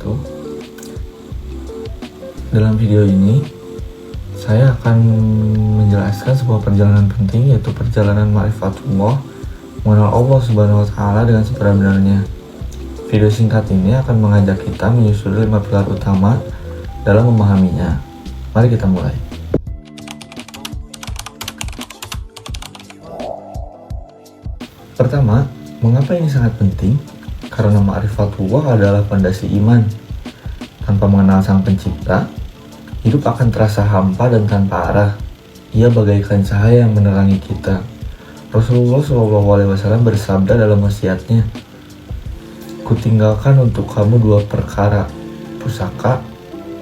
wabarakatuh. Dalam video ini saya akan menjelaskan sebuah perjalanan penting, yaitu perjalanan ma'rifatullah, mengenal Allah Subhanahu wa Ta'ala dengan sebenar-benarnya. Video singkat ini akan mengajak kita menyusuri 5 pilar utama dalam memahaminya. Mari kita mulai. Pertama, mengapa ini sangat penting? Karena ma'rifatullah adalah fondasi iman. Tanpa mengenal Sang Pencipta, hidup akan terasa hampa dan tanpa arah. Ia bagaikan cahaya yang menerangi kita. Rasulullah SAW bersabda dalam wasiatnya, "Kutinggalkan untuk kamu 2 perkara, pusaka,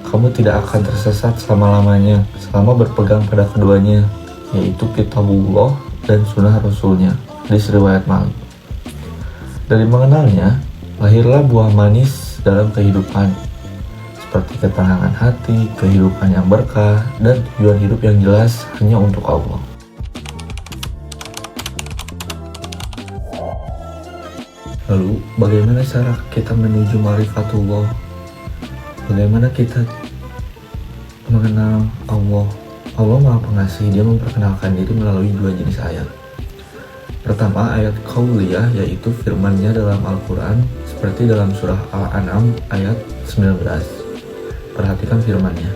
kamu tidak akan tersesat selama-lamanya selama berpegang pada keduanya, yaitu kitabullah dan sunnah Rasulnya." Hadis riwayat Malik. Dari mengenalnya, lahirlah buah manis dalam kehidupan, seperti ketenangan hati, kehidupan yang berkah, dan tujuan hidup yang jelas hanya untuk Allah. Lalu, bagaimana cara kita menuju ma'rifatullah? Bagaimana kita mengenal Allah? Allah Maha Pengasih, Dia memperkenalkan diri melalui 2 jenis ayat. Pertama, ayat qauliyah, yaitu firman-Nya dalam Al-Quran, seperti dalam surah Al-An'am ayat 19. Perhatikan firman-Nya.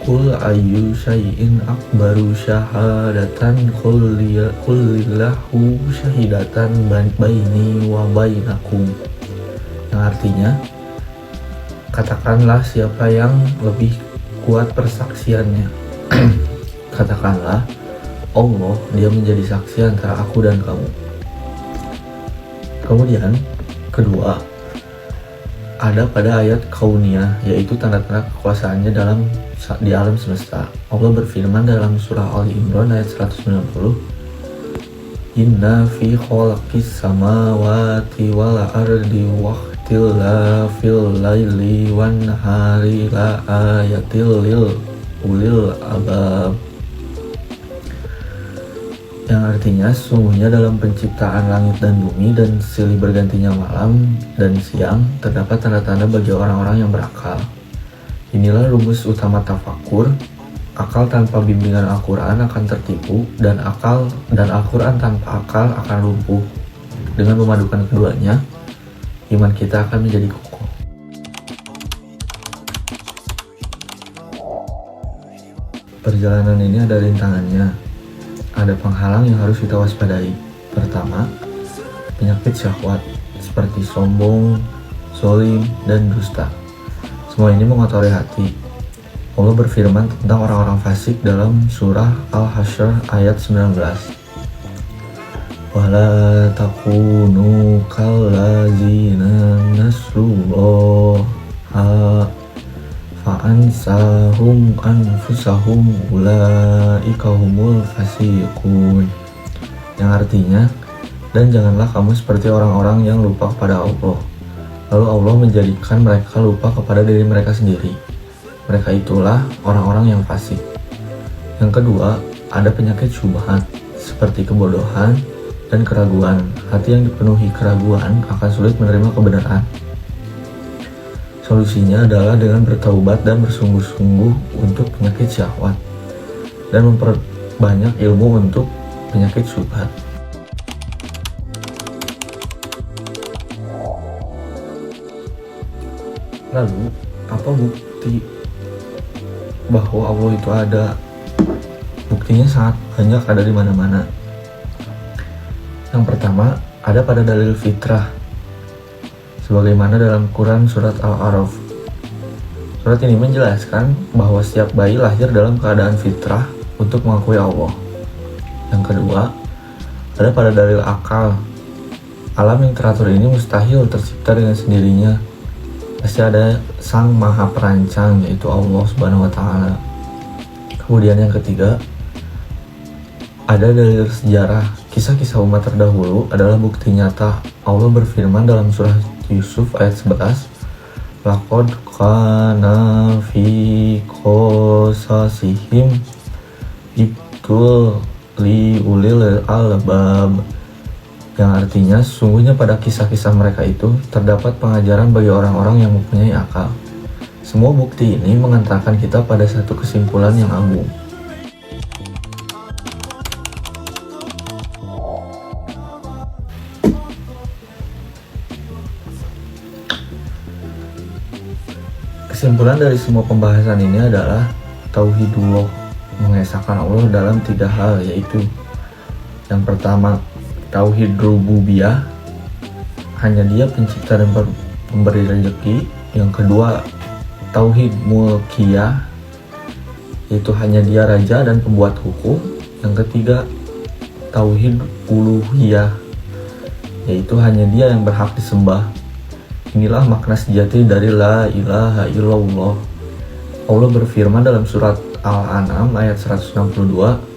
Qul ayyu syai'in akbaru syahadatan qul lillahu syahidatan baini wa bainakum. Yang artinya, katakanlah siapa yang lebih kuat persaksiannya. Katakanlah, Allah, Dia menjadi saksi antara aku dan kamu. Kemudian, kedua, ada pada ayat kauniyah, yaitu tanda-tanda kekuasaannya di alam semesta. Allah berfirman dalam surah Ali Imran ayat 190, "Inna fi khalaqis samawati wal ardi wakhtilafil laili wan nahari la ayatil lil ulil albab." Yang artinya, sesungguhnya dalam penciptaan langit dan bumi dan silih bergantinya malam dan siang terdapat tanda-tanda bagi orang-orang yang berakal. Inilah rumus utama tafakur. Akal tanpa bimbingan Al-Quran akan tertipu, dan Al-Quran tanpa akal akan lumpuh. Dengan memadukan keduanya, iman kita akan menjadi kokoh. Perjalanan ini ada rintangannya. Ada penghalang yang harus kita waspadai. Pertama, penyakit syahwat seperti sombong, zalim, dan dusta. Semua ini mengotori hati. Allah berfirman tentang orang-orang fasik dalam surah Al-Hasyr ayat 19. "Wala takunu kallazina nasrullaha fa'ansahum anfusahum ulaika humul fasiqun." Yang artinya, dan janganlah kamu seperti orang-orang yang lupa kepada Allah, lalu Allah menjadikan mereka lupa kepada diri mereka sendiri. Mereka itulah orang-orang yang fasik. Yang kedua, ada penyakit syubhat seperti kebodohan dan keraguan. Hati yang dipenuhi keraguan akan sulit menerima kebenaran. Solusinya adalah dengan bertaubat dan bersungguh-sungguh untuk penyakit syahwat, dan memperbanyak ilmu untuk penyakit syubhat. Lalu, apa bukti bahwa Allah itu ada? Buktinya sangat banyak, ada di mana-mana. Yang pertama, ada pada dalil fitrah, sebagaimana dalam Quran surat Al-A'raf. Surat ini menjelaskan bahwa setiap bayi lahir dalam keadaan fitrah untuk mengakui Allah. Yang kedua, ada pada dalil akal. Alam yang teratur ini mustahil tercipta dengan sendirinya. Pasti ada Sang Maha Perancang, yaitu Allah Subhanahu wa Ta'ala. Kemudian yang ketiga, ada dalil sejarah. Kisah-kisah umat terdahulu adalah bukti nyata. Allah berfirman dalam surah Yusuf ayat 11, "Laqad kana fi qasasihim ibtul li ulil albab." yang artinya sesungguhnya pada kisah-kisah mereka itu terdapat pengajaran bagi orang-orang yang mempunyai akal. Semua bukti ini mengantarkan kita pada satu kesimpulan yang agung. Kesimpulan dari semua pembahasan ini adalah tauhidullah, mengesahkan Allah dalam 3 hal, yaitu yang pertama tauhid rububiyah, hanya Dia pencipta dan pemberi rezeki. Yang kedua tauhid mulkiyah, yaitu hanya Dia raja dan pembuat hukum. Yang ketiga tauhid uluhiyah, yaitu hanya Dia yang berhak disembah. Inilah makna sejati dari la ilaha illallah. Allah berfirman dalam surat Al-An'am ayat 162,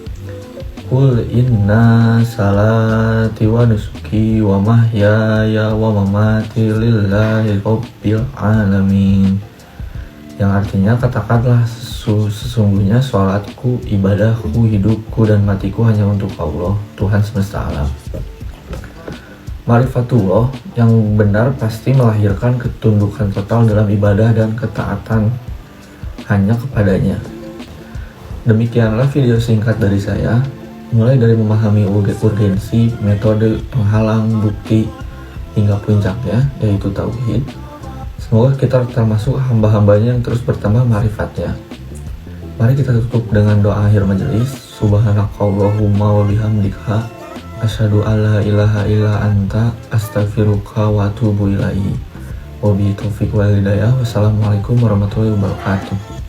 Qul inna salati wa nusuki wa mahyaya wa mamati lillahi rabbil alamin. Yang artinya, katakanlah sesungguhnya sholatku, ibadahku, hidupku, dan matiku hanya untuk Allah, Tuhan semesta alam. Ma'rifatullah yang benar pasti melahirkan ketundukan total dalam ibadah dan ketaatan hanya kepadanya. Demikianlah video singkat dari saya, mulai dari memahami urgensi, metode, penghalang, bukti, hingga puncaknya, yaitu tauhid. Semoga kita termasuk hamba-hambanya yang terus bertambah ma'rifatnya. Mari kita tutup dengan doa akhir majelis. Subhanakallahumma wa bihamdika asyhadu alla ilaha illa anta astaghfiruka wa atubu ilaihi. Wabillahi taufiq wal hidayah. Wassalamualaikum warahmatullahi wabarakatuh.